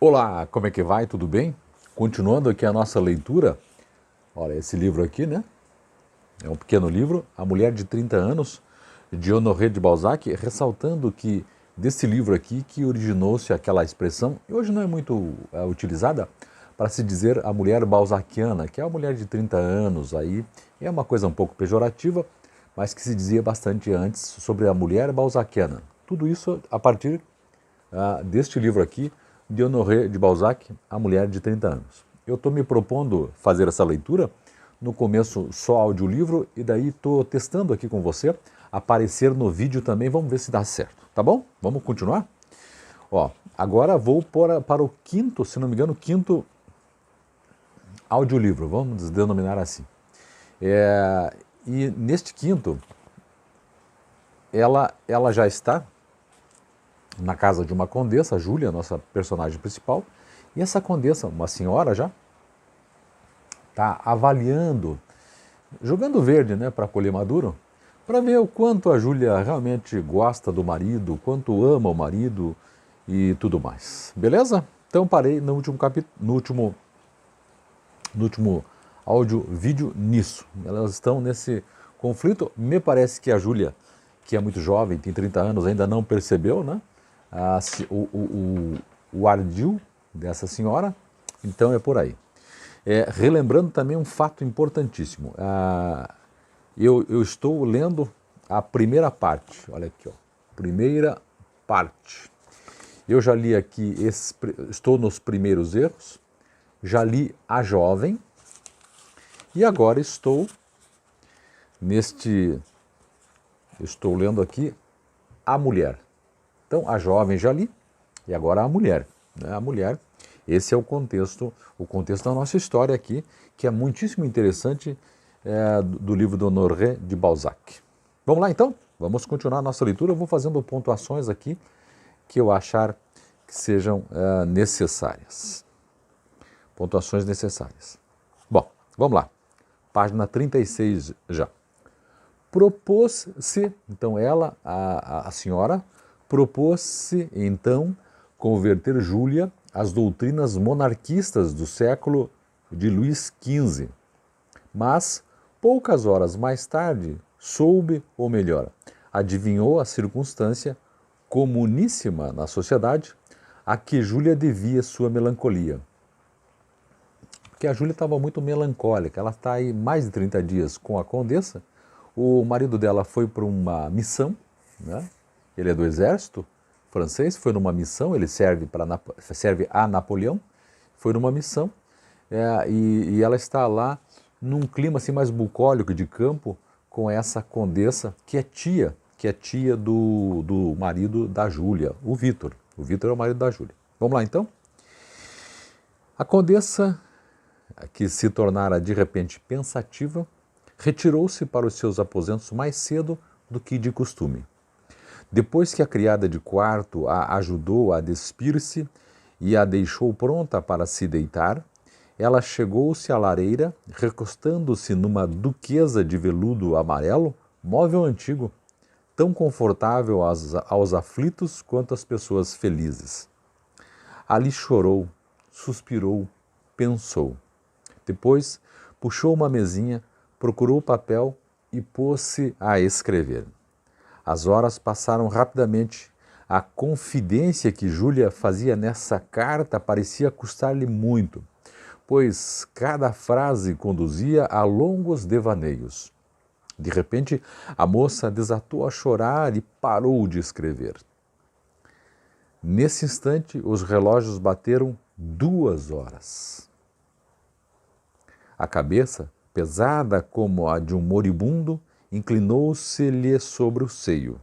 Olá, como é que vai? Tudo bem? Continuando aqui a nossa leitura, olha, esse livro aqui, né? É um pequeno livro, A Mulher de 30 Anos, de Honoré de Balzac, ressaltando que desse livro aqui que originou-se aquela expressão, e hoje não é muito utilizada, para se dizer a mulher balzaquiana, que é a mulher de 30 anos, aí é uma coisa um pouco pejorativa, mas que se dizia bastante antes sobre a mulher balzaquiana. Tudo isso a partir deste livro aqui, de Honoré de Balzac, A Mulher de 30 Anos. Eu estou me propondo fazer essa leitura, no começo só audiolivro, e daí estou testando aqui com você, aparecer no vídeo também, vamos ver se dá certo, tá bom? Vamos continuar? Ó, agora vou para o quinto, se não me engano, quinto audiolivro, vamos denominar assim. E neste quinto, ela já está na casa de uma condessa, a Júlia, nossa personagem principal, e essa condessa, uma senhora já, está avaliando, jogando verde, né, para colher maduro, para ver o quanto a Júlia realmente gosta do marido, quanto ama o marido e tudo mais. Beleza? Então parei no último capítulo, no último áudio, vídeo nisso. Elas estão nesse conflito. Me parece que a Júlia, que é muito jovem, tem 30 anos, ainda não percebeu, né? O ardil dessa senhora, então é por aí. Relembrando também um fato importantíssimo, eu estou lendo a primeira parte, olha aqui, ó, primeira parte. Eu já li aqui, estou nos primeiros erros, já li A Jovem e agora estou lendo aqui A Mulher. Então, a jovem já li, e agora a mulher. Né? A mulher, esse é o contexto da nossa história aqui, que é muitíssimo interessante, do livro do Honoré de Balzac. Vamos lá então? Vamos continuar a nossa leitura. Eu vou fazendo pontuações aqui que eu achar que sejam necessárias. Pontuações necessárias. Bom, vamos lá. Página 36 já. Propôs-se, então ela, a senhora, propôs-se, então, converter Júlia às doutrinas monarquistas do século de Luís XV. Mas, poucas horas mais tarde, soube, ou melhor, adivinhou a circunstância comuníssima na sociedade a que Júlia devia sua melancolia. Porque a Júlia estava muito melancólica, ela está aí mais de 30 dias com a condessa, o marido dela foi para uma missão, né? Ele é do exército francês, foi numa missão, ele serve a Napoleão, foi numa missão, e ela está lá num clima assim mais bucólico de campo com essa condessa que é tia do marido da Júlia, o Vitor. O Vitor é o marido da Júlia. Vamos lá então? A condessa, que se tornara de repente pensativa, retirou-se para os seus aposentos mais cedo do que de costume. Depois que a criada de quarto a ajudou a despir-se e a deixou pronta para se deitar, ela chegou-se à lareira, recostando-se numa duquesa de veludo amarelo, móvel antigo, tão confortável aos aflitos quanto às pessoas felizes. Ali chorou, suspirou, pensou. Depois puxou uma mesinha, procurou papel e pôs-se a escrever. As horas passaram rapidamente. A confidência que Júlia fazia nessa carta parecia custar-lhe muito, pois cada frase conduzia a longos devaneios. De repente, a moça desatou a chorar e parou de escrever. Nesse instante, os relógios bateram 2 horas. A cabeça, pesada como a de um moribundo, inclinou-se-lhe sobre o seio.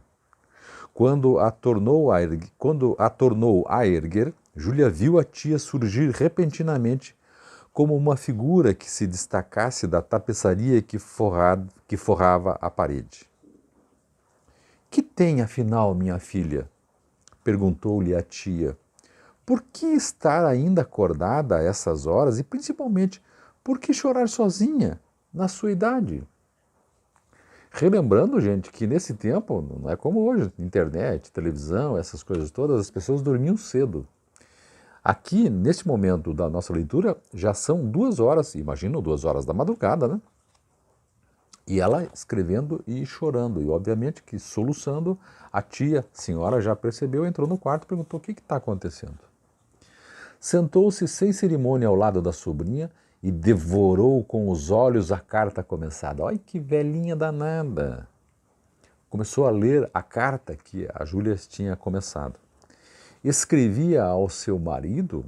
Quando a tornou a erguer, Júlia viu a tia surgir repentinamente como uma figura que se destacasse da tapeçaria que forrava a parede. Que tem, afinal, minha filha? Perguntou-lhe a tia. Por que estar ainda acordada a essas horas e, principalmente, por que chorar sozinha, na sua idade? Relembrando, gente, que nesse tempo, não é como hoje, internet, televisão, essas coisas todas, as pessoas dormiam cedo. Aqui, nesse momento da nossa leitura, já são 2 horas, imagina 2 horas da madrugada, né? E ela escrevendo e chorando, e obviamente que soluçando, a tia, senhora, já percebeu, entrou no quarto e perguntou: o que está acontecendo? Sentou-se sem cerimônia ao lado da sobrinha e devorou com os olhos a carta começada. Olha que velhinha danada! Começou a ler a carta que a Júlia tinha começado. Escrevia ao seu marido: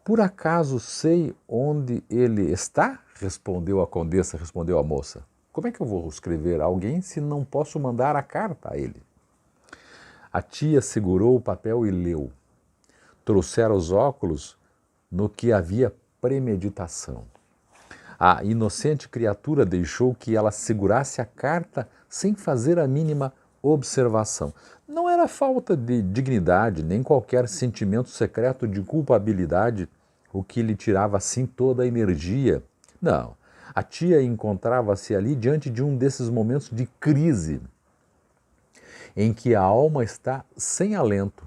por acaso sei onde ele está? Respondeu a condessa, respondeu a moça. Como é que eu vou escrever a alguém se não posso mandar a carta a ele? A tia segurou o papel e leu. Trouxera os óculos no que havia premeditação. A inocente criatura deixou que ela segurasse a carta sem fazer a mínima observação. Não era falta de dignidade, nem qualquer sentimento secreto de culpabilidade o que lhe tirava assim toda a energia. Não, a tia encontrava-se ali diante de um desses momentos de crise, em que a alma está sem alento,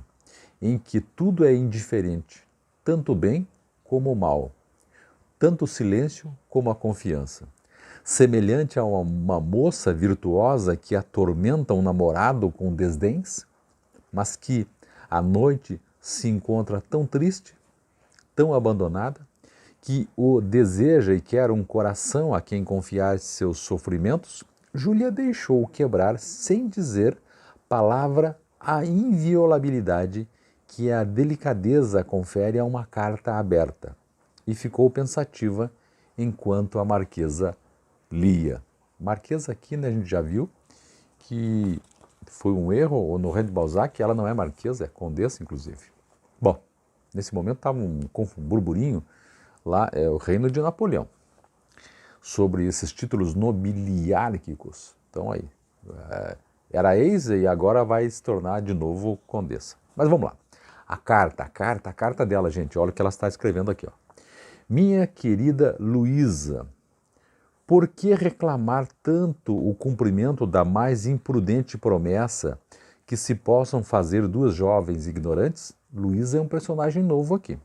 em que tudo é indiferente, tanto o bem como o mal, tanto o silêncio como a confiança. Semelhante a uma moça virtuosa que atormenta um namorado com desdéns, mas que à noite se encontra tão triste, tão abandonada, que o deseja e quer um coração a quem confiar seus sofrimentos, Júlia deixou quebrar, sem dizer palavra, a inviolabilidade que a delicadeza confere a uma carta aberta, e ficou pensativa enquanto a marquesa lia. Marquesa aqui, né, a gente já viu que foi um erro no René de Balzac, ela não é marquesa, é condessa, inclusive. Bom, nesse momento estava um burburinho lá, é o reino de Napoleão, sobre esses títulos nobiliárquicos. Então aí, era ex e agora vai se tornar de novo condessa. Mas vamos lá. A carta dela, gente, olha o que ela está escrevendo aqui, ó. Minha querida Luísa, por que reclamar tanto o cumprimento da mais imprudente promessa que se possam fazer duas jovens ignorantes? Luísa é um personagem novo aqui.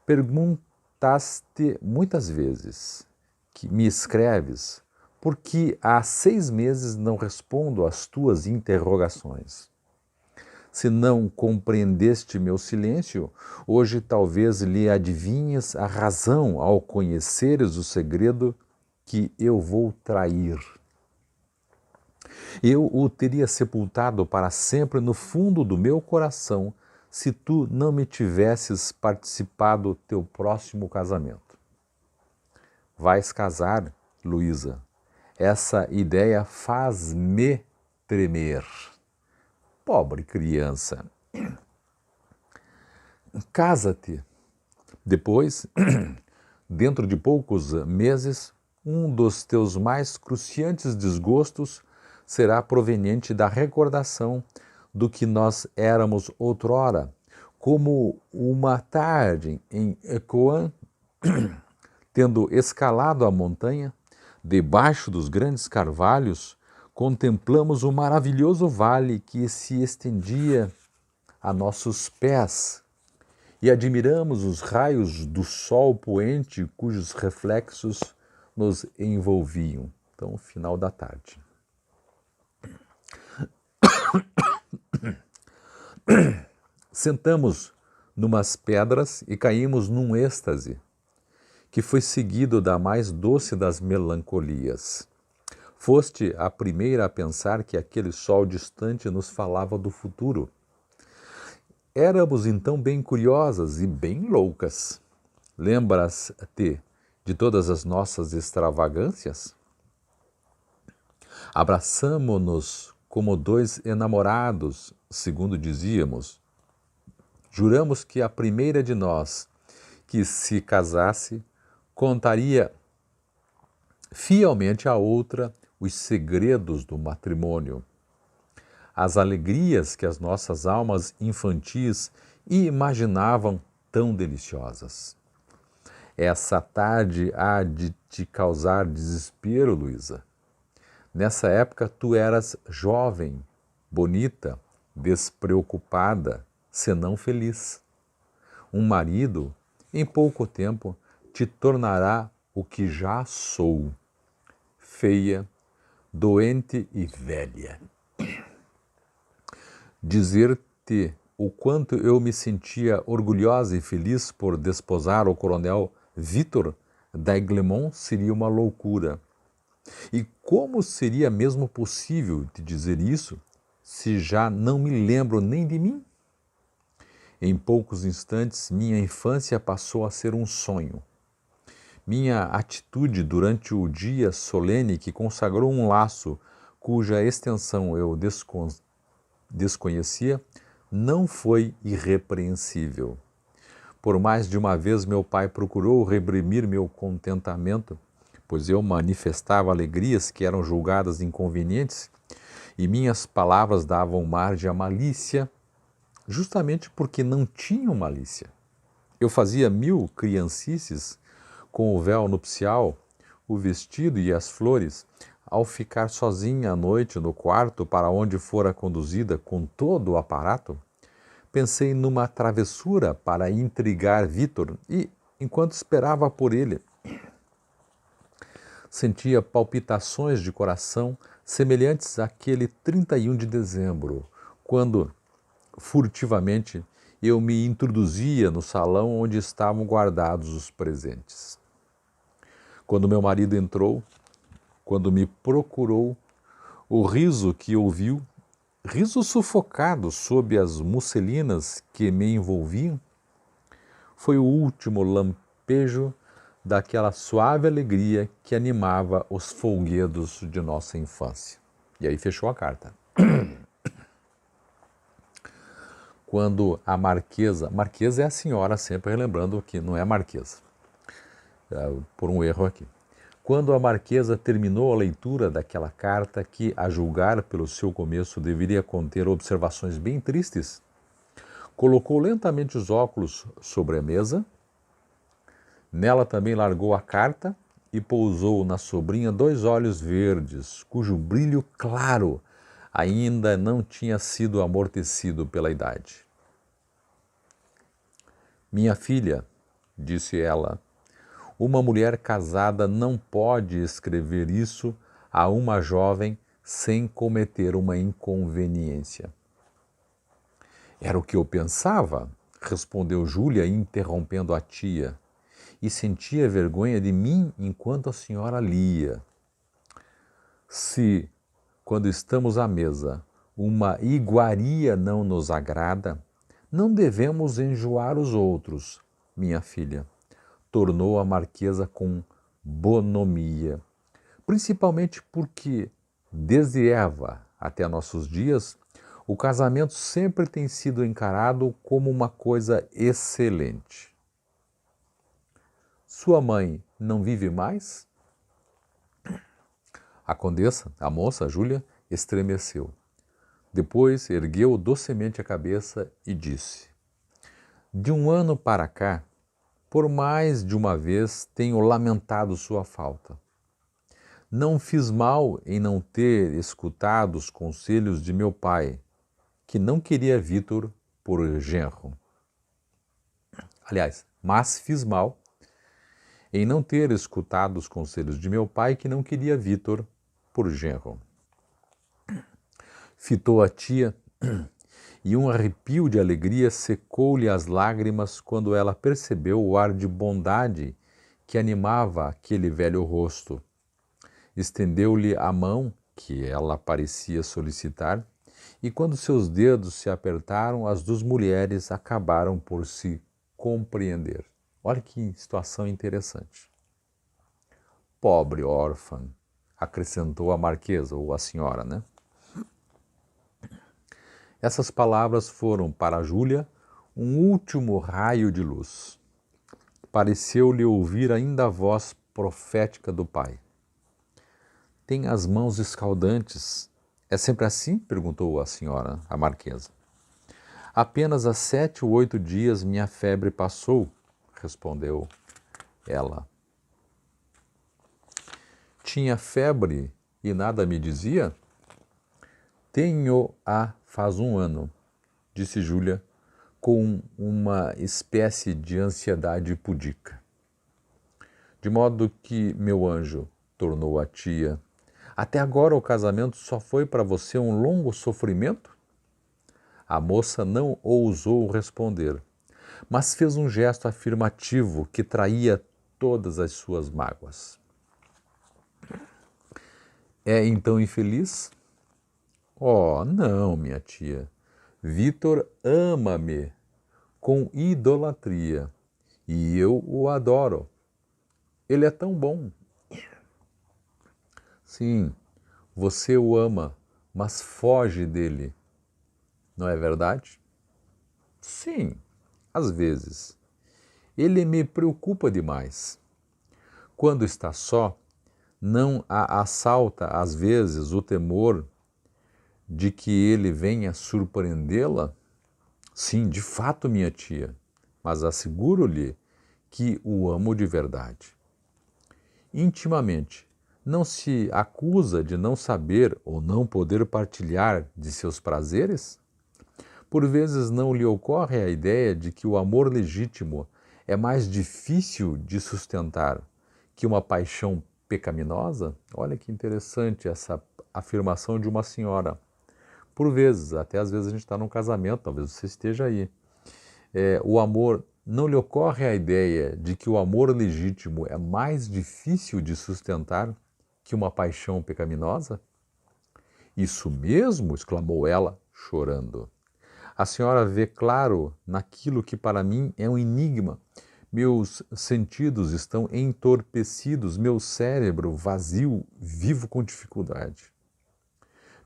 Perguntaste muitas vezes que me escreves, porque há 6 meses não respondo às tuas interrogações. Se não compreendeste meu silêncio, hoje talvez lhe adivinhes a razão ao conheceres o segredo que eu vou trair. Eu o teria sepultado para sempre no fundo do meu coração se tu não me tivesses participado do teu próximo casamento. Vais casar, Luísa. Essa ideia faz-me tremer. Pobre criança. Casa-te. Depois, dentro de poucos meses, um dos teus mais cruciantes desgostos será proveniente da recordação do que nós éramos outrora, como uma tarde em Ecoan, tendo escalado a montanha, debaixo dos grandes carvalhos, contemplamos o maravilhoso vale que se estendia a nossos pés e admiramos os raios do sol poente cujos reflexos nos envolviam. Então, final da tarde. Sentamos numas pedras e caímos num êxtase, que foi seguido da mais doce das melancolias. Foste a primeira a pensar que aquele sol distante nos falava do futuro. Éramos então bem curiosas e bem loucas. Lembras-te de todas as nossas extravagâncias? Abraçamo-nos como dois enamorados, segundo dizíamos. Juramos que a primeira de nós que se casasse contaria fielmente à outra os segredos do matrimônio, as alegrias que as nossas almas infantis imaginavam tão deliciosas. Essa tarde há de te causar desespero, Luísa. Nessa época tu eras jovem, bonita, despreocupada, senão feliz. um marido, em pouco tempo te tornará o que já sou, feia, doente e velha. Dizer-te o quanto eu me sentia orgulhosa e feliz por desposar o coronel Victor d'Aiglemont seria uma loucura. E como seria mesmo possível te dizer isso se já não me lembro nem de mim? Em poucos instantes, minha infância passou a ser um sonho. Minha atitude durante o dia solene que consagrou um laço cuja extensão eu desconhecia, não foi irrepreensível. Por mais de uma vez meu pai procurou reprimir meu contentamento, pois eu manifestava alegrias que eram julgadas inconvenientes e minhas palavras davam margem à malícia, justamente porque não tinham malícia. Eu fazia 1000 criancices com o véu nupcial, o vestido e as flores, ao ficar sozinha à noite no quarto para onde fora conduzida com todo o aparato. Pensei numa travessura para intrigar Victor e, enquanto esperava por ele, sentia palpitações de coração semelhantes àquele 31 de dezembro, quando, furtivamente, eu me introduzia no salão onde estavam guardados os presentes. Quando meu marido entrou, quando me procurou, o riso que ouviu, riso sufocado sob as musselinas que me envolviam, foi o último lampejo daquela suave alegria que animava os folguedos de nossa infância. E aí fechou a carta. Quando a marquesa é a senhora, sempre relembrando que não é a marquesa, por um erro aqui. Quando a marquesa terminou a leitura daquela carta que, a julgar pelo seu começo, deveria conter observações bem tristes, colocou lentamente os óculos sobre a mesa, nela também largou a carta e pousou na sobrinha 2 olhos verdes, cujo brilho claro ainda não tinha sido amortecido pela idade. Minha filha, disse ela, uma mulher casada não pode escrever isso a uma jovem sem cometer uma inconveniência. Era o que eu pensava, respondeu Júlia, interrompendo a tia, e sentia vergonha de mim enquanto a senhora lia. Se, quando estamos à mesa, uma iguaria não nos agrada, não devemos enjoar os outros, minha filha, tornou a marquesa com bonomia, principalmente porque, desde Eva até nossos dias, o casamento sempre tem sido encarado como uma coisa excelente. Sua mãe não vive mais? A condessa, a moça, Júlia, estremeceu. Depois ergueu docemente a cabeça e disse: de um ano para cá, por mais de uma vez tenho lamentado sua falta. Não fiz mal em não ter escutado os conselhos de meu pai, que não queria Victor por genro. Aliás, mas fiz mal em não ter escutado os conselhos de meu pai, que não queria Victor por genro. Fitou a tia e um arrepio de alegria secou-lhe as lágrimas quando ela percebeu o ar de bondade que animava aquele velho rosto. Estendeu-lhe a mão, que ela parecia solicitar, e quando seus dedos se apertaram, as 2 mulheres acabaram por se compreender. Olha que situação interessante. Pobre órfã, acrescentou a marquesa, ou a senhora, né? Essas palavras foram para Júlia um último raio de luz. Pareceu-lhe ouvir ainda a voz profética do pai. Tem as mãos escaldantes. É sempre assim? Perguntou a senhora, a marquesa. Apenas há 7 ou 8 dias minha febre passou, respondeu ela. Tinha febre e nada me dizia? Tenho-a faz 1 ano, disse Júlia, com uma espécie de ansiedade pudica. De modo que, meu anjo, tornou a tia, até agora o casamento só foi para você um longo sofrimento? A moça não ousou responder, mas fez um gesto afirmativo que traía todas as suas mágoas. É então infeliz? Oh, não, minha tia. Vitor ama-me com idolatria e eu o adoro. Ele é tão bom. Sim, você o ama, mas foge dele. Não é verdade? Sim, às vezes. Ele me preocupa demais. Quando está só, não a assalta às vezes o temor de que ele venha surpreendê-la? Sim, de fato, minha tia, mas asseguro-lhe que o amo de verdade. Intimamente, não se acusa de não saber ou não poder partilhar de seus prazeres? Por vezes não lhe ocorre a ideia de que o amor legítimo é mais difícil de sustentar que uma paixão pecaminosa? Olha que interessante essa afirmação de uma senhora. Por vezes, até às vezes a gente está num casamento, talvez você esteja aí. O amor, não lhe ocorre a ideia de que o amor legítimo é mais difícil de sustentar que uma paixão pecaminosa? Isso mesmo, exclamou ela, chorando. A senhora vê claro naquilo que para mim é um enigma. Meus sentidos estão entorpecidos, meu cérebro vazio, vivo com dificuldade.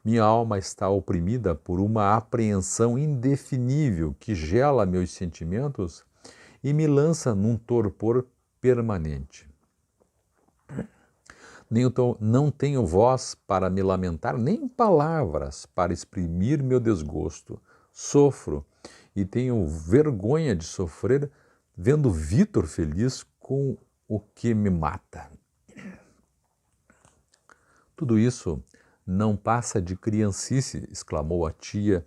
Minha alma está oprimida por uma apreensão indefinível que gela meus sentimentos e me lança num torpor permanente. Não tenho voz para me lamentar, nem palavras para exprimir meu desgosto. Sofro e tenho vergonha de sofrer vendo Vitor feliz com o que me mata. Tudo isso não passa de criancice, exclamou a tia,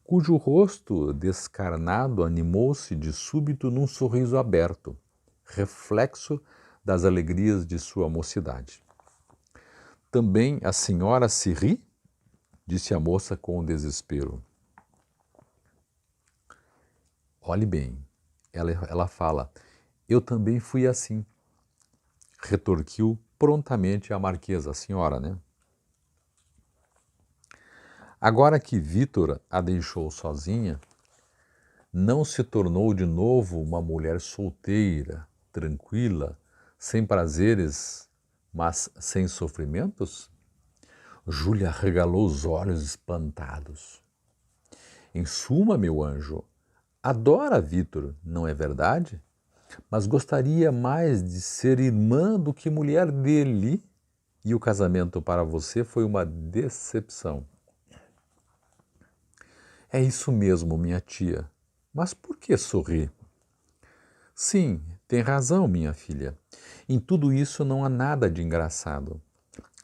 cujo rosto descarnado animou-se de súbito num sorriso aberto, reflexo das alegrias de sua mocidade. Também a senhora se ri? Disse a moça com desespero. Olhe bem, ela fala, eu também fui assim, retorquiu prontamente a marquesa, a senhora, né? Agora que Vitor a deixou sozinha, não se tornou de novo uma mulher solteira, tranquila, sem prazeres, mas sem sofrimentos? Júlia arregalou os olhos espantados. Em suma, meu anjo, adora Vitor, não é verdade? Mas gostaria mais de ser irmã do que mulher dele, e o casamento para você foi uma decepção. É isso mesmo, minha tia. Mas por que sorrir? Sim, tem razão, minha filha. Em tudo isso não há nada de engraçado.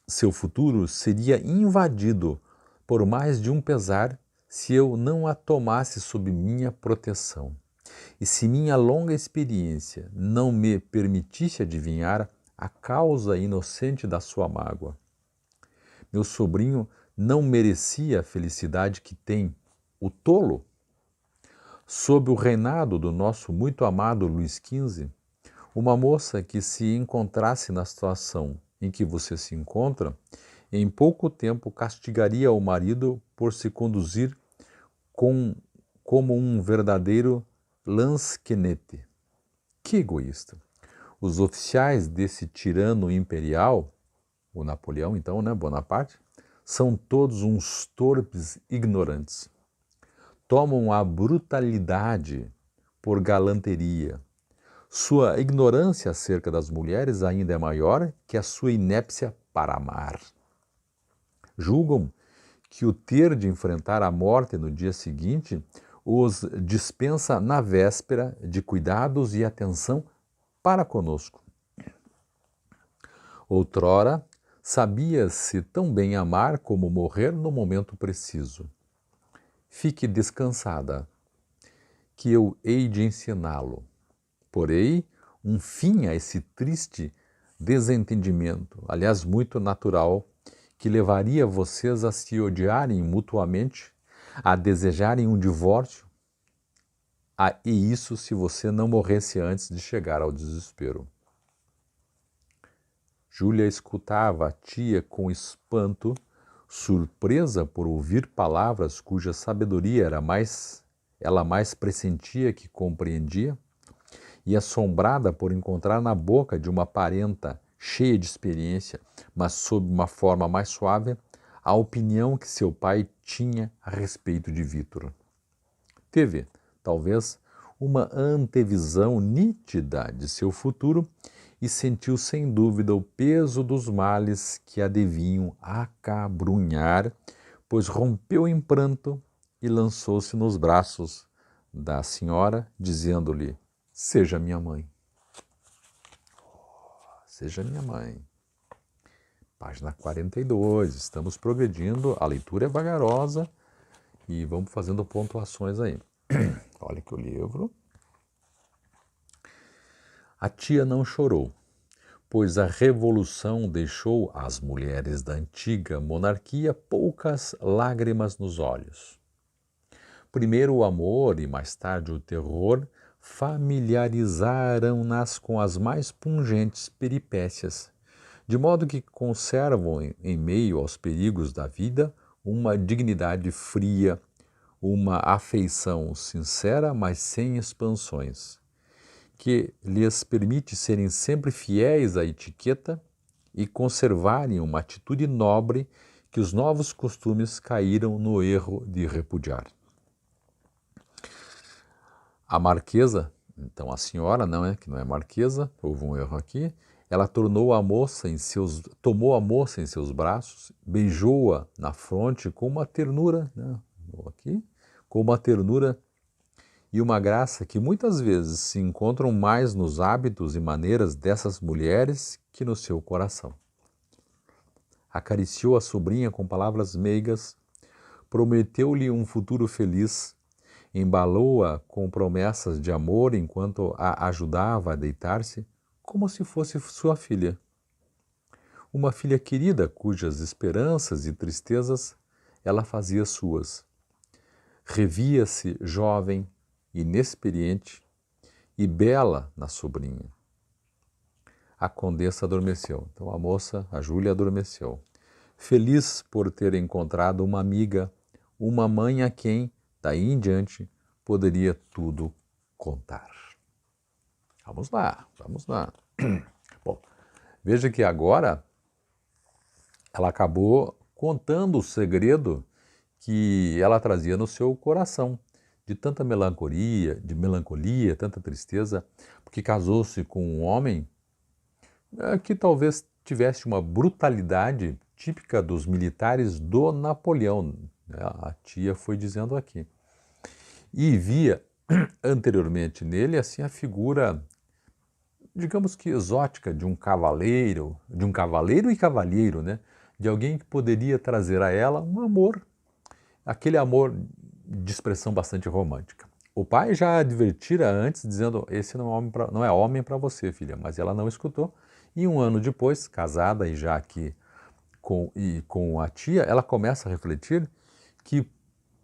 Seu futuro seria invadido por mais de um pesar se eu não a tomasse sob minha proteção. E se minha longa experiência não me permitisse adivinhar a causa inocente da sua mágoa. Meu sobrinho não merecia a felicidade que tem, o tolo. Sob o reinado do nosso muito amado Luís XV, uma moça que se encontrasse na situação em que você se encontra, em pouco tempo castigaria o marido por se conduzir como um verdadeiro lansquenete. Que egoísta! Os oficiais desse tirano imperial, o Napoleão então, né, Bonaparte, são todos uns torpes ignorantes. Tomam a brutalidade por galanteria. Sua ignorância acerca das mulheres ainda é maior que a sua inépcia para amar. Julgam que o ter de enfrentar a morte no dia seguinte os dispensa na véspera de cuidados e atenção para conosco. Outrora, sabia-se tão bem amar como morrer no momento preciso. Fique descansada. que eu hei de ensiná-lo. Porém, um fim a esse triste desentendimento, aliás, muito natural, que levaria vocês a se odiarem mutuamente, a desejarem um divórcio, e isso se você não morresse antes de chegar ao desespero. Júlia escutava a tia com espanto, surpresa por ouvir palavras cuja sabedoria ela mais pressentia que compreendia, e assombrada por encontrar na boca de uma parenta cheia de experiência, mas sob uma forma mais suave, a opinião que seu pai tinha a respeito de Vítor. Teve, talvez, uma antevisão nítida de seu futuro e sentiu sem dúvida o peso dos males que a deviam acabrunhar, pois rompeu em pranto e lançou-se nos braços da senhora, dizendo-lhe: seja minha mãe. Seja minha mãe. Página 42, estamos progredindo, a leitura é vagarosa e vamos fazendo pontuações aí. Olha aqui o livro. A tia não chorou, pois a revolução deixou às mulheres da antiga monarquia poucas lágrimas nos olhos. Primeiro o amor e mais tarde o terror familiarizaram-nas com as mais pungentes peripécias, de modo que conservam em meio aos perigos da vida uma dignidade fria, uma afeição sincera, mas sem expansões, que lhes permite serem sempre fiéis à etiqueta e conservarem uma atitude nobre que os novos costumes caíram no erro de repudiar. A marquesa, então a senhora, não é, que não é marquesa, houve um erro aqui, ela tomou a moça em seus braços, beijou-a na fronte com uma ternura, né, aqui, com uma ternura e uma graça que muitas vezes se encontram mais nos hábitos e maneiras dessas mulheres que no seu coração. Acariciou a sobrinha com palavras meigas, prometeu-lhe um futuro feliz, embalou-a com promessas de amor enquanto a ajudava a deitar-se, como se fosse sua filha. Uma filha querida cujas esperanças e tristezas ela fazia suas. Revia-se jovem, inexperiente e bela na sobrinha. A condessa adormeceu. Então a moça, a Júlia, adormeceu. Feliz por ter encontrado uma amiga, uma mãe a quem, daí em diante, poderia tudo contar. Vamos lá, vamos lá. Bom, veja que agora ela acabou contando o segredo que ela trazia no seu coração, de tanta melancolia, tanta tristeza, porque casou-se com um homem que talvez tivesse uma brutalidade típica dos militares do Napoleão. A tia foi dizendo aqui. E via anteriormente nele assim a figura, digamos que exótica, de um cavaleiro e cavalheiro, né? De alguém que poderia trazer a ela um amor, aquele amor de expressão bastante romântica. O pai já advertira antes, dizendo: esse não é homem para você, filha, mas ela não escutou. E um ano depois, casada e já aqui com a tia, ela começa a refletir que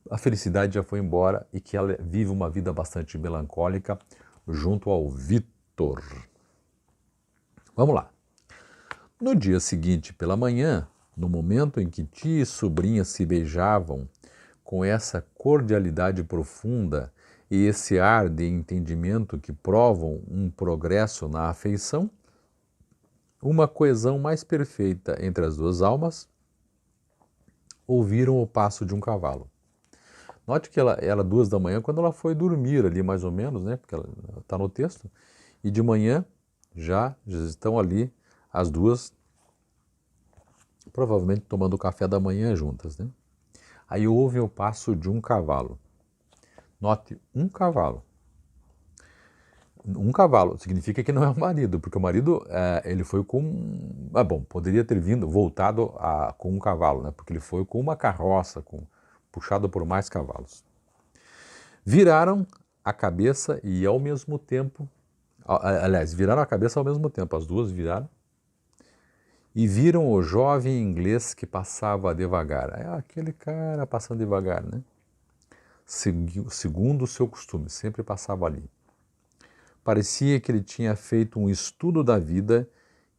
a felicidade já foi embora e que ela vive uma vida bastante melancólica junto ao Vítor. Vamos lá. No dia seguinte, pela manhã, no momento em que tia e sobrinha se beijavam com essa cordialidade profunda e esse ar de entendimento que provam um progresso na afeição, uma coesão mais perfeita entre as duas almas, ouviram o passo de um cavalo. Note que ela era 2 da manhã quando ela foi dormir ali, mais ou menos, né? Porque ela está no texto. E de manhã já estão ali as duas, provavelmente tomando o café da manhã juntas, né? Aí ouvem o passo de um cavalo. Note, um cavalo. Um cavalo significa que não é o marido, porque o marido ele foi com... poderia ter voltado com um cavalo, né? Porque ele foi com uma carroça, puxado por mais cavalos. Viraram a cabeça e ao mesmo tempo, aliás, viraram a cabeça ao mesmo tempo, as duas viraram, e viram o jovem inglês que passava devagar. É aquele cara passando devagar, né? Segundo o seu costume, sempre passava ali. Parecia que ele tinha feito um estudo da vida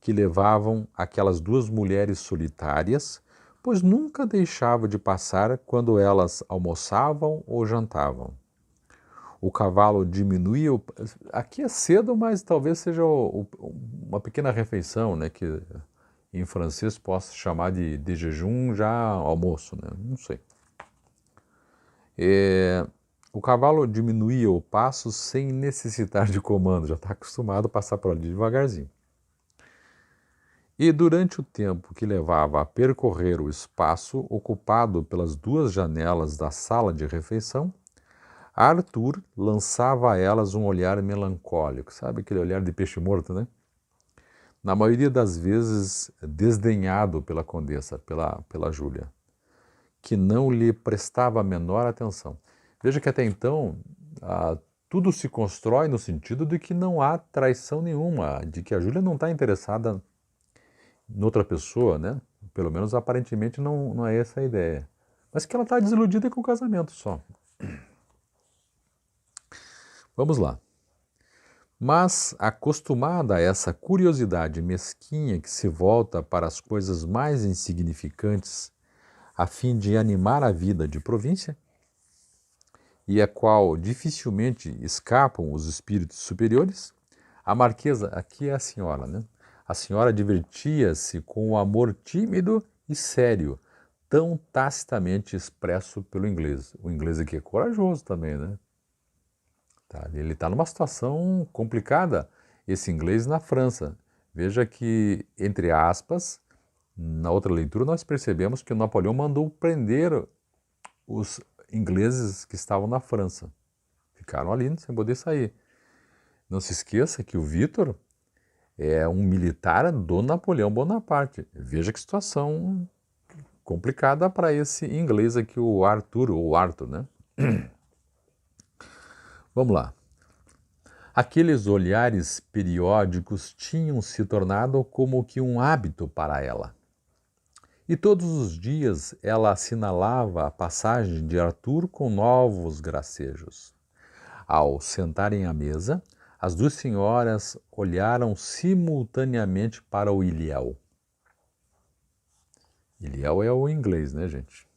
que levavam aquelas duas mulheres solitárias, pois nunca deixava de passar quando elas almoçavam ou jantavam. O cavalo diminuía. Aqui é cedo, mas talvez seja uma pequena refeição, né, que em francês possa chamar de jejum já almoço, né? Não sei. O cavalo diminuía o passo sem necessitar de comando, já está acostumado a passar por ali devagarzinho. E durante o tempo que levava a percorrer o espaço ocupado pelas duas janelas da sala de refeição, Arthur lançava a elas um olhar melancólico, sabe aquele olhar de peixe morto, né? Na maioria das vezes desdenhado pela condessa, pela Júlia, que não lhe prestava a menor atenção. Veja que até então tudo se constrói no sentido de que não há traição nenhuma, de que a Júlia não está interessada em outra pessoa, né? Pelo menos aparentemente não é essa a ideia. Mas que ela está desiludida com o casamento só. Vamos lá. Mas, acostumada a essa curiosidade mesquinha que se volta para as coisas mais insignificantes a fim de animar a vida de província, e a qual dificilmente escapam os espíritos superiores, a marquesa, aqui é a senhora, né? A senhora divertia-se com o amor tímido e sério, tão tacitamente expresso pelo inglês. O inglês aqui é corajoso também, né? Ele está numa situação complicada, esse inglês na França. Veja que, entre aspas, na outra leitura nós percebemos que o Napoleão mandou prender os ingleses que estavam na França. Ficaram ali sem poder sair. Não se esqueça que o Vítor é um militar do Napoleão Bonaparte. Veja que situação complicada para esse inglês aqui, o Arthur, ou Arthur, né? Vamos lá. Aqueles olhares periódicos tinham se tornado como que um hábito para ela. E todos os dias ela assinalava a passagem de Arthur com novos gracejos. Ao sentarem à mesa, as duas senhoras olharam simultaneamente para o Ilhéu. Ilhéu é o inglês, né, gente?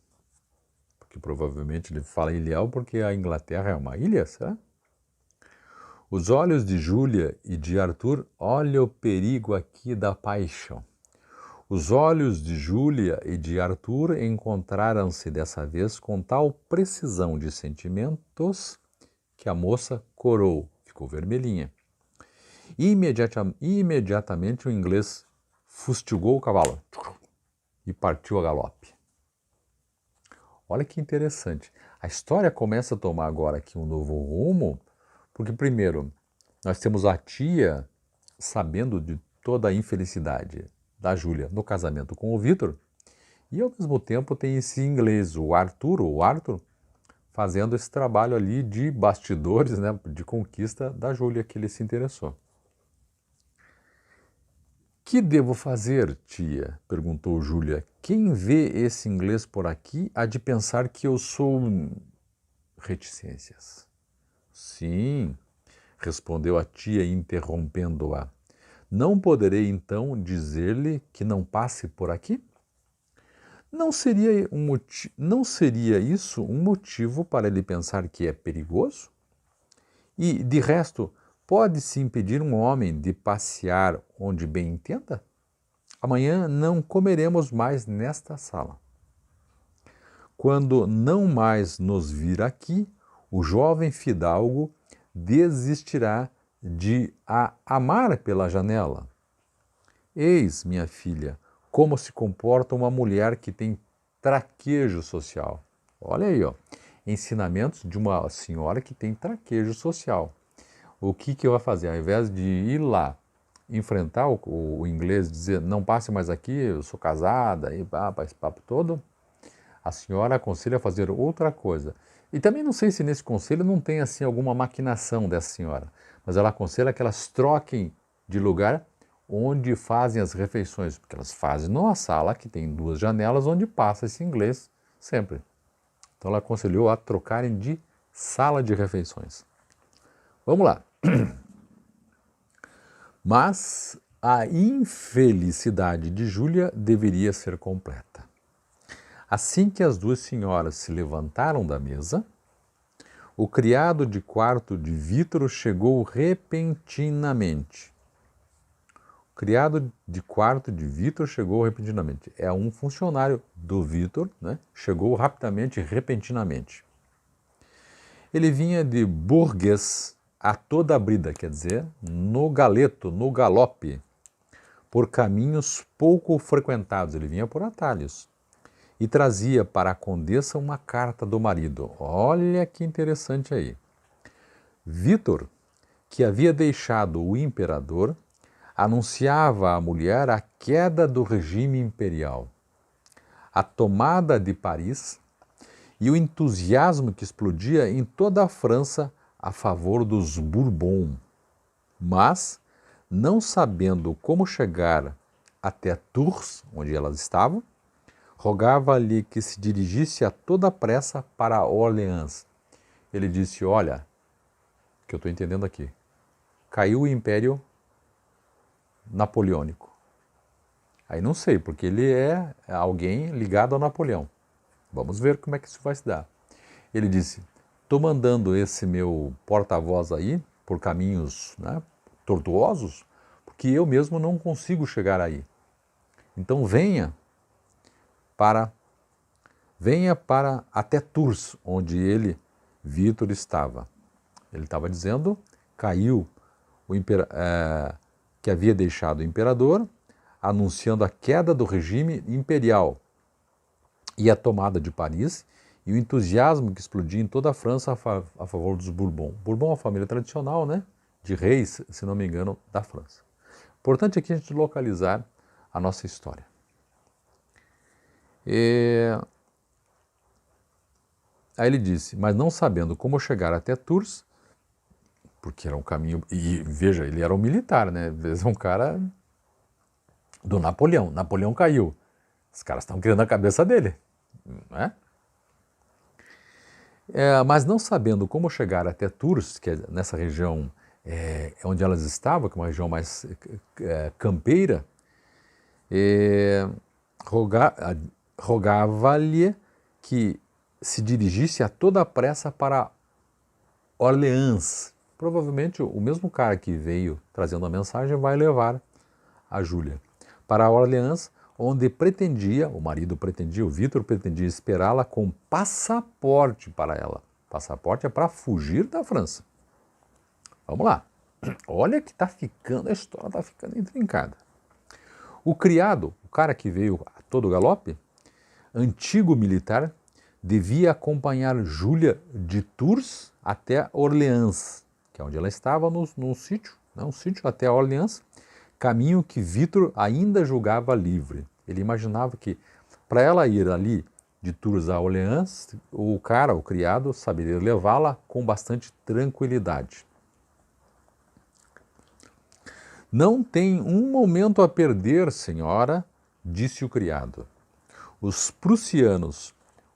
Porque provavelmente ele fala Ilhéu porque a Inglaterra é uma ilha, será? Os olhos de Júlia e de Arthur, olha o perigo aqui da paixão. Os olhos de Júlia e de Arthur encontraram-se dessa vez com tal precisão de sentimentos que a moça corou, ficou vermelhinha. Imediatamente o inglês fustigou o cavalo e partiu a galope. Olha que interessante. A história começa a tomar agora aqui um novo rumo, porque primeiro nós temos a tia sabendo de toda a infelicidade da Júlia no casamento com o Vítor, e ao mesmo tempo tem esse inglês, o Arthur, fazendo esse trabalho ali de bastidores, né, de conquista da Júlia, que ele se interessou. Que devo fazer, tia? Perguntou Júlia. Quem vê esse inglês por aqui há de pensar que eu sou... Reticências. Sim, respondeu a tia interrompendo-a. Não poderei então dizer-lhe que não passe por aqui? Não seria isso um motivo para ele pensar que é perigoso? E, de resto, pode-se impedir um homem de passear onde bem entenda? Amanhã não comeremos mais nesta sala. Quando não mais nos vir aqui, o jovem fidalgo desistirá de a amar pela janela. Eis, minha filha, como se comporta uma mulher que tem traquejo social. Olha aí, ó, ensinamentos de uma senhora que tem traquejo social. O que vai fazer? Ao invés de ir lá enfrentar o inglês, dizer não passe mais aqui, eu sou casada, e esse papo todo, a senhora aconselha a fazer outra coisa. E também não sei se nesse conselho não tem assim alguma maquinação dessa senhora, mas ela aconselha que elas troquem de lugar onde fazem as refeições, porque elas fazem numa sala que tem 2 janelas onde passa esse inglês sempre. Então ela aconselhou a trocarem de sala de refeições. Vamos lá. Mas a infelicidade de Júlia deveria ser completa. Assim que as 2 senhoras se levantaram da mesa, o criado de quarto de Vítor chegou repentinamente. O criado de quarto de Vítor chegou repentinamente. É um funcionário do Vítor, né? Chegou rapidamente, repentinamente. Ele vinha de Bourges a toda a brida, quer dizer, no galeto, no galope, por caminhos pouco frequentados. Ele vinha por atalhos. E trazia para a condessa uma carta do marido. Olha que interessante aí. Vítor, que havia deixado o imperador, anunciava à mulher a queda do regime imperial, a tomada de Paris e o entusiasmo que explodia em toda a França a favor dos Bourbon. Mas, não sabendo como chegar até Tours, onde elas estavam, rogava-lhe que se dirigisse a toda pressa para Orleans. Ele disse, olha, o que eu estou entendendo aqui, caiu o Império Napoleônico. Aí não sei, porque ele é alguém ligado a Napoleão. Vamos ver como é que isso vai se dar. Ele disse, estou mandando esse meu porta-voz aí por caminhos, né, tortuosos, porque eu mesmo não consigo chegar aí. Então venha para até Tours, onde ele, Vítor, estava. Ele estava dizendo, caiu que havia deixado o imperador, anunciando a queda do regime imperial e a tomada de Paris, e o entusiasmo que explodia em toda a França a favor dos Bourbon. Bourbon é uma família tradicional, né, de reis, se não me engano, da França. Importante aqui a gente localizar a nossa história. Aí ele disse, mas não sabendo como chegar até Tours, porque era um caminho, e veja, ele era um militar, né, às vezes um cara do Napoleão. Napoleão caiu. Os caras estão querendo a cabeça dele, né? Mas não sabendo como chegar até Tours, que é nessa região onde elas estavam, que é uma região mais campeira, rogava-lhe que se dirigisse a toda pressa para Orleans. Provavelmente o mesmo cara que veio trazendo a mensagem vai levar a Júlia para Orleans, onde o marido pretendia, o Vítor pretendia esperá-la com passaporte para ela. Passaporte é para fugir da França. Vamos lá. Olha que a história está ficando intrincada. O criado, o cara que veio a todo galope, antigo militar, devia acompanhar Júlia de Tours até Orleans, que é onde ela estava num sítio, né, um sítio até Orleans, caminho que Vítor ainda julgava livre. Ele imaginava que para ela ir ali de Tours a Orleans, o criado, saberia levá-la com bastante tranquilidade. Não tem um momento a perder, senhora, disse o criado. Os prussianos,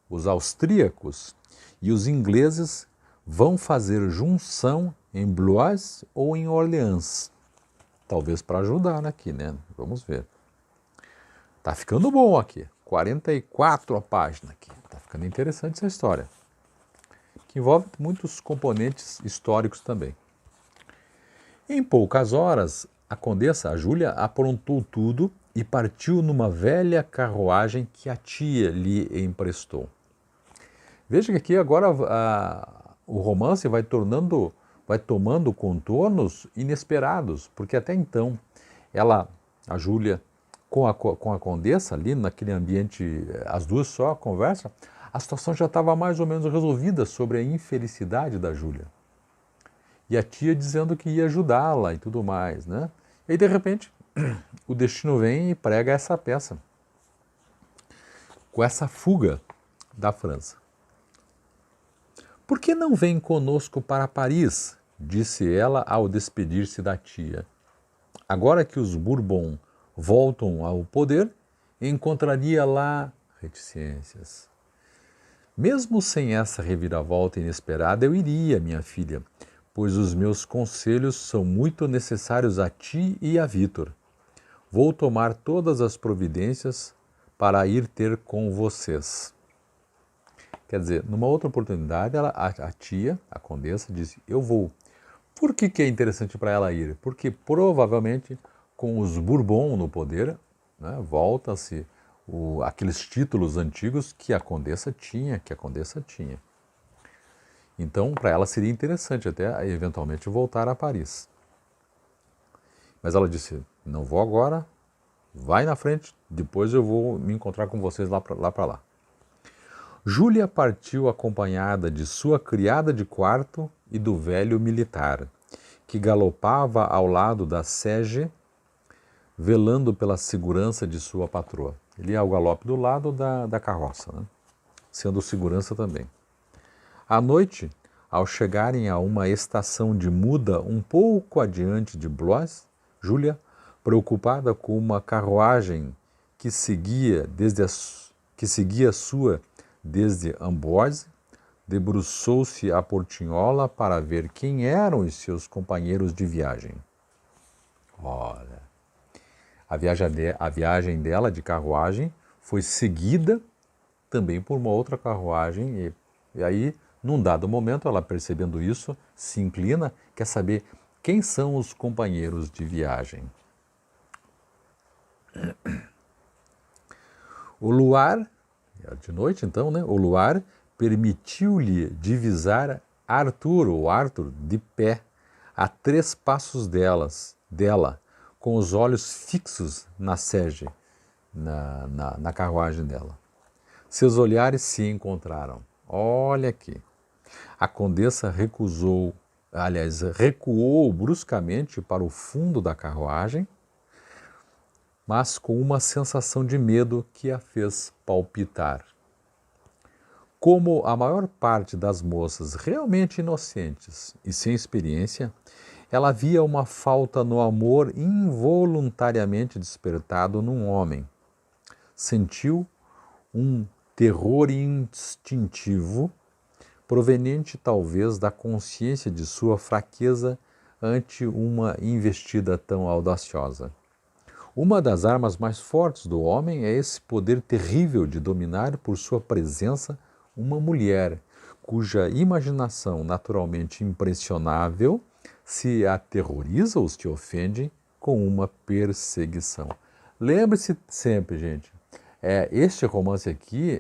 os austríacos e os ingleses vão fazer junção em Blois ou em Orleans. Talvez para ajudar aqui, né? Vamos ver. Tá ficando bom aqui. 44 a página aqui. Tá ficando interessante essa história. Que envolve muitos componentes históricos também. Em poucas horas, a condessa, a Júlia, aprontou tudo e partiu numa velha carruagem que a tia lhe emprestou. Veja que aqui agora o romance vai tomando contornos inesperados, porque até então a Júlia, com a condessa ali naquele ambiente, as duas só conversam, a situação já estava mais ou menos resolvida sobre a infelicidade da Júlia. E a tia dizendo que ia ajudá-la e tudo mais, né? E aí, de repente, o destino vem e prega essa peça, com essa fuga da França. Por que não vem conosco para Paris? Disse ela ao despedir-se da tia. Agora que os Bourbon voltam ao poder, encontraria lá reticências. Mesmo sem essa reviravolta inesperada, eu iria, minha filha, pois os meus conselhos são muito necessários a ti e a Vítor. Vou tomar todas as providências para ir ter com vocês. Quer dizer, numa outra oportunidade, a tia, a condessa, disse, eu vou. Por que é interessante para ela ir? Porque provavelmente com os Bourbon no poder, né, volta-se aqueles títulos antigos que a condessa tinha, Então, para ela seria interessante até eventualmente voltar a Paris. Mas ela disse, não vou agora, vai na frente, depois eu vou me encontrar com vocês lá para lá. Júlia partiu acompanhada de sua criada de quarto e do velho militar, que galopava ao lado da sege, velando pela segurança de sua patroa. Ele ia ao galope do lado da carroça, né? Sendo segurança também. À noite, ao chegarem a uma estação de muda um pouco adiante de Blois, Júlia, preocupada com uma carruagem que seguia sua desde Amboise, debruçou-se à portinhola para ver quem eram os seus companheiros de viagem. Olha, a viagem dela de carruagem foi seguida também por uma outra carruagem e aí, num dado momento, ela percebendo isso, se inclina, quer saber quem são os companheiros de viagem. O luar, de noite então, né? O luar permitiu-lhe divisar Arthur, de pé, a 3 passos dela, com os olhos fixos na sege, na carruagem dela. Seus olhares se encontraram. Olha aqui. A condessa recuou bruscamente para o fundo da carruagem, mas com uma sensação de medo que a fez palpitar. Como a maior parte das moças realmente inocentes e sem experiência, ela via uma falta no amor involuntariamente despertado num homem. Sentiu um terror instintivo, proveniente talvez da consciência de sua fraqueza ante uma investida tão audaciosa. Uma das armas mais fortes do homem é esse poder terrível de dominar por sua presença uma mulher, cuja imaginação naturalmente impressionável se aterroriza ou se ofende com uma perseguição. Lembre-se sempre, gente, este romance aqui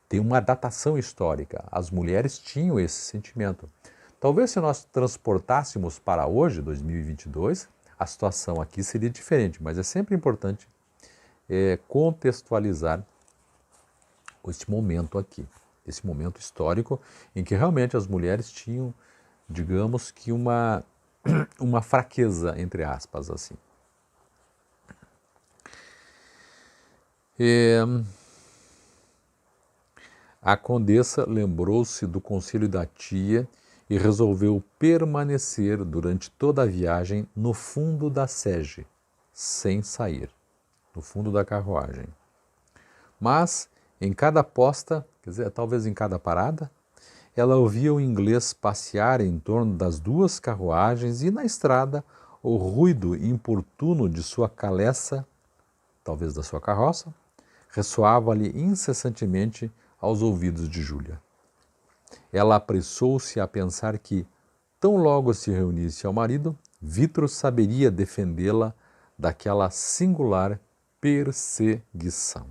tem uma datação histórica. As mulheres tinham esse sentimento. Talvez se nós transportássemos para hoje, 2022, a situação aqui seria diferente, mas é sempre importante contextualizar este momento aqui, esse momento histórico em que realmente as mulheres tinham, digamos que uma fraqueza, entre aspas, assim. A condessa lembrou-se do conselho da tia e resolveu permanecer durante toda a viagem no fundo da sege, sem sair, no fundo da carruagem. Mas, em cada posta, quer dizer, talvez em cada parada, ela ouvia o inglês passear em torno das 2 carruagens e na estrada o ruído importuno de sua caleça, talvez da sua carroça, ressoava-lhe incessantemente aos ouvidos de Júlia. Ela apressou-se a pensar que, tão logo se reunisse ao marido, Vítor saberia defendê-la daquela singular perseguição.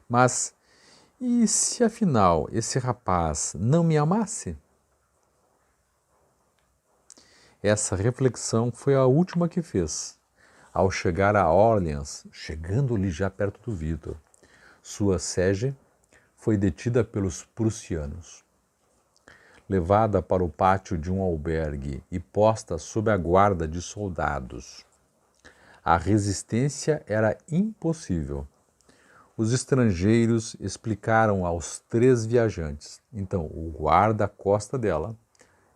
Mas, e se afinal esse rapaz não me amasse? Essa reflexão foi a última que fez. Ao chegar a Orleans, chegando-lhe já perto do Vítor, sua sege foi detida pelos prussianos. Levada para o pátio de um albergue e posta sob a guarda de soldados. A resistência era impossível. os estrangeiros explicaram aos 3 viajantes. Então, o guarda-costa dela,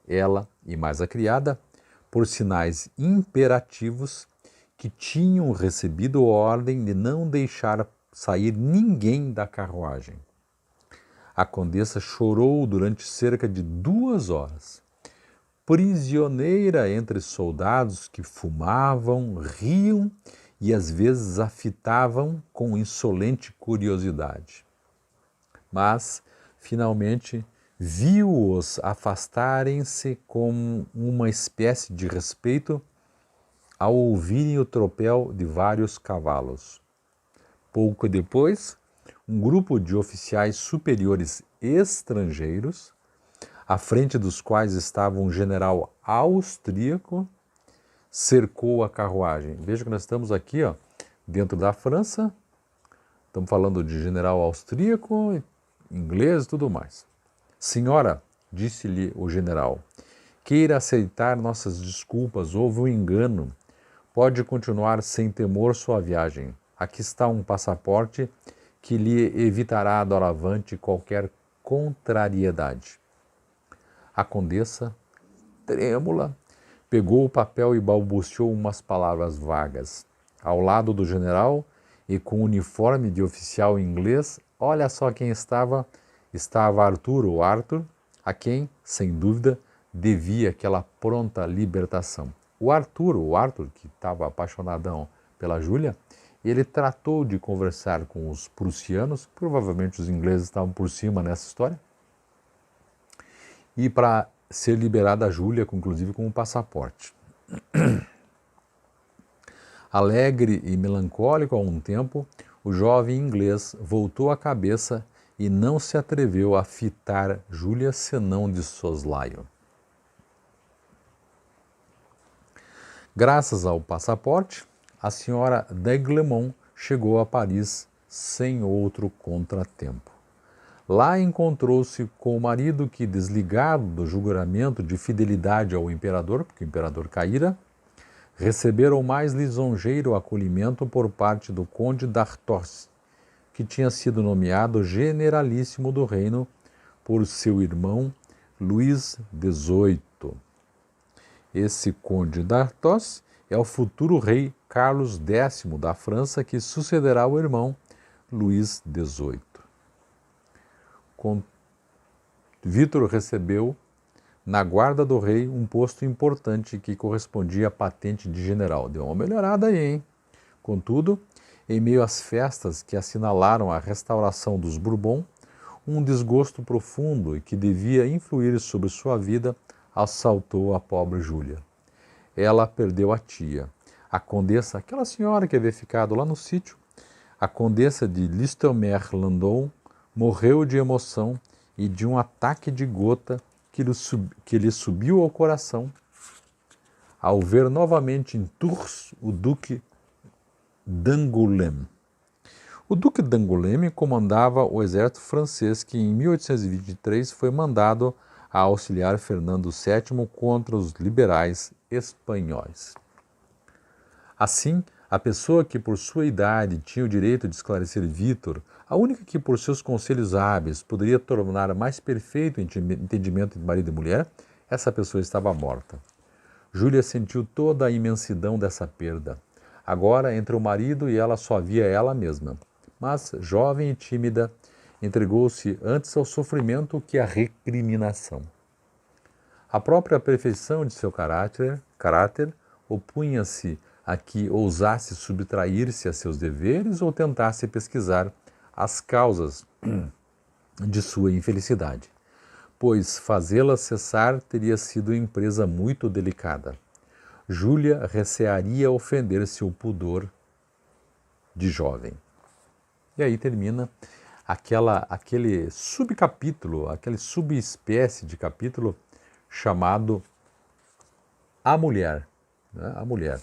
ela e mais a criada, por sinais imperativos, que tinham recebido ordem de não deixar sair ninguém da carruagem. A condessa chorou durante cerca de 2 horas, prisioneira entre soldados que fumavam, riam e às vezes a fitavam com insolente curiosidade. Mas, finalmente, viu-os afastarem-se com uma espécie de respeito ao ouvirem o tropel de vários cavalos. Pouco depois, um grupo de oficiais superiores estrangeiros, à frente dos quais estava um general austríaco, cercou a carruagem. Veja que nós estamos aqui, dentro da França, estamos falando de general austríaco, inglês e tudo mais. Senhora, disse-lhe o general, queira aceitar nossas desculpas, houve um engano. Pode continuar sem temor sua viagem. Aqui está um passaporte que lhe evitará doravante qualquer contrariedade. A condessa, trêmula, pegou o papel e balbuciou umas palavras vagas. Ao lado do general e com o uniforme de oficial inglês, olha só quem estava. Estava Arthur, a quem, sem dúvida, devia aquela pronta libertação. O Arthur, que estava apaixonadão pela Júlia, ele tratou de conversar com os prussianos, provavelmente os ingleses estavam por cima nessa história, e para ser liberada a Júlia, inclusive com um passaporte. Alegre e melancólico a um tempo, o jovem inglês voltou a cabeça e não se atreveu a fitar Júlia senão de soslaio. Graças ao passaporte, a senhora d'Aiglemont chegou a Paris sem outro contratempo. Lá encontrou-se com o marido que, desligado do juramento de fidelidade ao imperador, porque o imperador caíra, recebera o mais lisonjeiro acolhimento por parte do conde d'Artois, que tinha sido nomeado generalíssimo do reino por seu irmão Luís XVIII. Esse conde d'Artois é o futuro rei Carlos X da França, que sucederá o irmão Luís XVIII. Vítor recebeu, na guarda do rei, um posto importante que correspondia à patente de general. Deu uma melhorada aí, hein? Contudo, em meio às festas que assinalaram a restauração dos Bourbon, um desgosto profundo e que devia influir sobre sua vida assaltou a pobre Júlia. Ela perdeu a tia, a condessa, aquela senhora que havia ficado lá no sítio, a condessa de Listomère-Landon, morreu de emoção e de um ataque de gota que lhe subiu ao coração ao ver novamente em Tours o duque d'Angoulême. O duque d'Angoulême comandava o exército francês que em 1823 foi mandado a auxiliar Fernando VII contra os liberais espanhóis. Assim, a pessoa que por sua idade tinha o direito de esclarecer Vítor, a única que por seus conselhos hábeis poderia tornar mais perfeito o entendimento de marido e mulher, essa pessoa estava morta. Júlia sentiu toda a imensidão dessa perda. Agora, entre o marido e ela só havia ela mesma. Mas, jovem e tímida, entregou-se antes ao sofrimento que à recriminação. A própria perfeição de seu caráter opunha-se a que ousasse subtrair-se a seus deveres ou tentasse pesquisar as causas de sua infelicidade, pois fazê-la cessar teria sido empresa muito delicada. Júlia recearia ofender seu pudor de jovem. E aí termina aquele subcapítulo, aquele subespécie de capítulo chamado A Mulher. Né? A Mulher.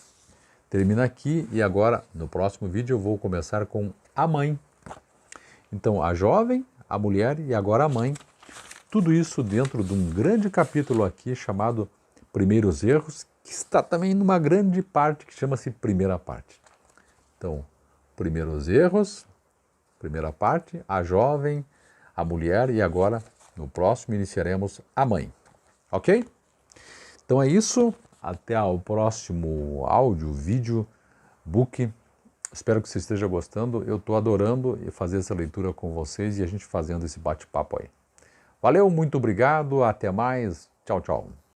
Termina aqui e agora, no próximo vídeo, eu vou começar com a mãe. Então, a jovem, a mulher e agora a mãe. Tudo isso dentro de um grande capítulo aqui chamado Primeiros Erros, que está também numa grande parte que chama-se Primeira Parte. Então, primeiros erros, primeira parte, a jovem, a mulher e agora, no próximo, iniciaremos a mãe. Ok? Então é isso. Até o próximo áudio, vídeo, book. Espero que você esteja gostando. Eu estou adorando fazer essa leitura com vocês e a gente fazendo esse bate-papo aí. Valeu, muito obrigado. Até mais. Tchau, tchau.